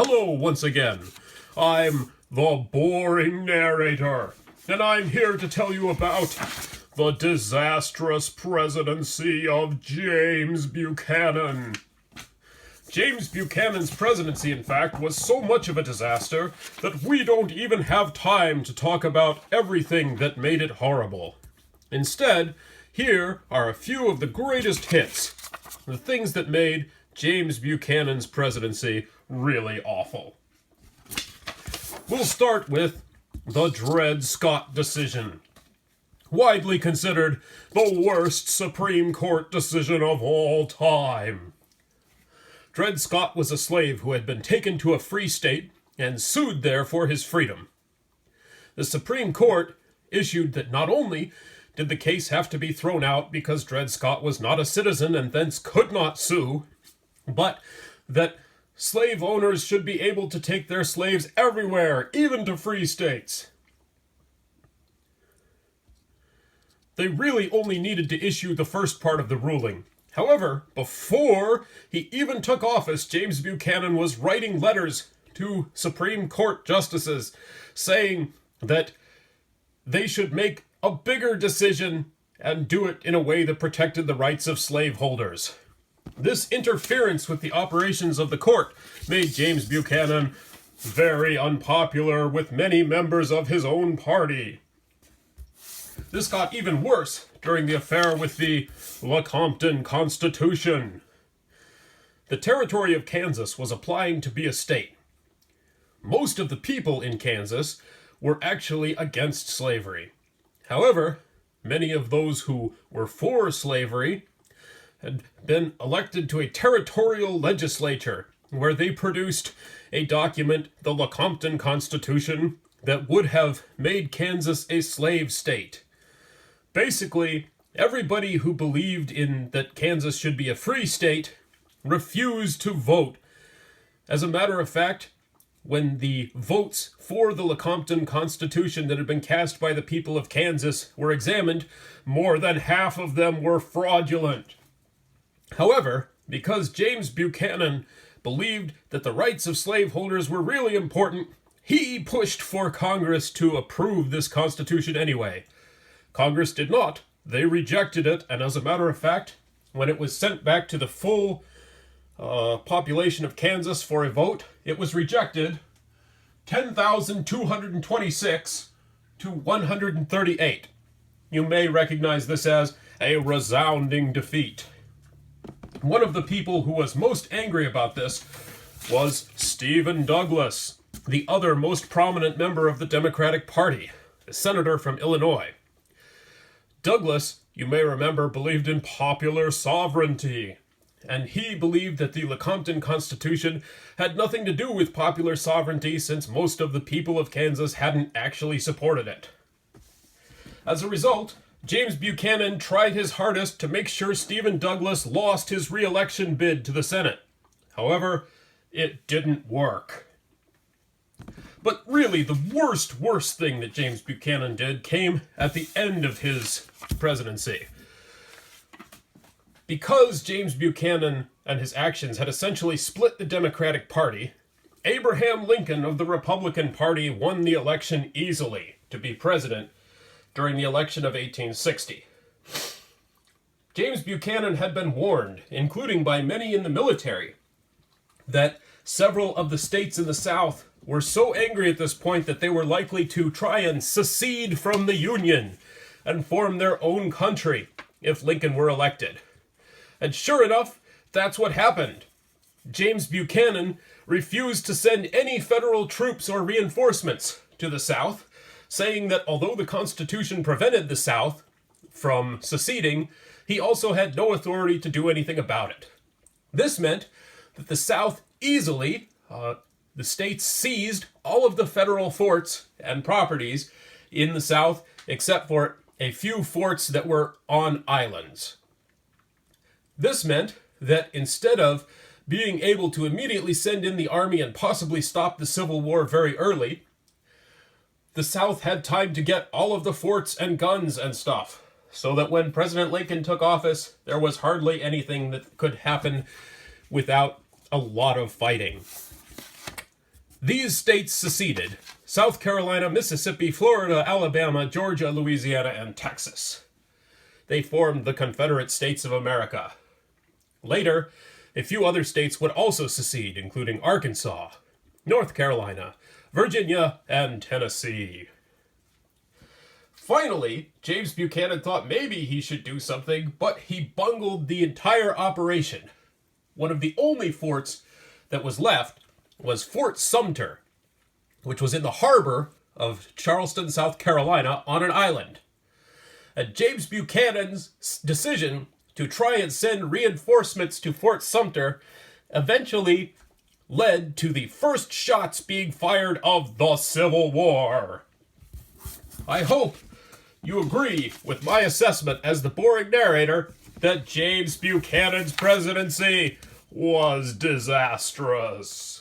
Hello once again. I'm the boring narrator, and I'm here to tell you about the disastrous presidency of James Buchanan. James Buchanan's presidency, in fact, was so much of a disaster that we don't even have time to talk about everything that made it horrible. Instead, here are a few of the greatest hits, the things that made James Buchanan's presidency really awful. We'll start with the Dred Scott decision. Widely considered the worst Supreme Court decision of all time. Dred Scott was a slave who had been taken to a free state and sued there for his freedom. The Supreme Court issued that not only did the case have to be thrown out because Dred Scott was not a citizen and thence could not sue, but that slave owners should be able to take their slaves everywhere, even to free states. They really only needed to issue the first part of the ruling. However, before he even took office, James Buchanan was writing letters to Supreme Court justices saying that they should make a bigger decision and do it in a way that protected the rights of slaveholders. This interference with the operations of the court made James Buchanan very unpopular with many members of his own party. This got even worse during the affair with the Lecompton Constitution. The territory of Kansas was applying to be a state. Most of the people in Kansas were actually against slavery. However, many of those who were for slavery had been elected to a territorial legislature where they produced a document, the Lecompton Constitution, that would have made Kansas a slave state. Basically, everybody who believed in that Kansas should be a free state refused to vote. As a matter of fact, when the votes for the Lecompton Constitution that had been cast by the people of Kansas were examined, more than half of them were fraudulent. However, because James Buchanan believed that the rights of slaveholders were really important, he pushed for Congress to approve this Constitution anyway. Congress did not. They rejected it, and as a matter of fact, when it was sent back to the full population of Kansas for a vote, it was rejected 10,226 to 138. You may recognize this as a resounding defeat. One of the people who was most angry about this was Stephen Douglas, the other most prominent member of the Democratic Party, a senator from Illinois. Douglas, you may remember, believed in popular sovereignty, and he believed that the Lecompton Constitution had nothing to do with popular sovereignty since most of the people of Kansas hadn't actually supported it. As a result, James Buchanan tried his hardest to make sure Stephen Douglas lost his re-election bid to the Senate. However, it didn't work. But really, the worst thing that James Buchanan did came at the end of his presidency. Because James Buchanan and his actions had essentially split the Democratic Party, Abraham Lincoln of the Republican Party won the election easily to be president during the election of 1860. James Buchanan had been warned, including by many in the military, that several of the states in the South were so angry at this point that they were likely to try and secede from the Union and form their own country if Lincoln were elected. And sure enough, that's what happened. James Buchanan refused to send any federal troops or reinforcements to the South, saying that although the Constitution prevented the South from seceding, he also had no authority to do anything about it. This meant that the South easily, the states seized all of the federal forts and properties in the South, except for a few forts that were on islands. This meant that instead of being able to immediately send in the army and possibly stop the Civil War very early, the South had time to get all of the forts and guns and stuff, so that when President Lincoln took office, there was hardly anything that could happen without a lot of fighting. These states seceded: South Carolina, Mississippi, Florida, Alabama, Georgia, Louisiana, and Texas. They formed the Confederate States of America. Later, a few other states would also secede, including Arkansas, North Carolina, Virginia, and Tennessee. Finally, James Buchanan thought maybe he should do something, but he bungled the entire operation. One of the only forts that was left was Fort Sumter, which was in the harbor of Charleston, South Carolina, on an island. And James Buchanan's decision to try and send reinforcements to Fort Sumter eventually led to the first shots being fired of the Civil War. I hope you agree with my assessment as the boring narrator that James Buchanan's presidency was disastrous.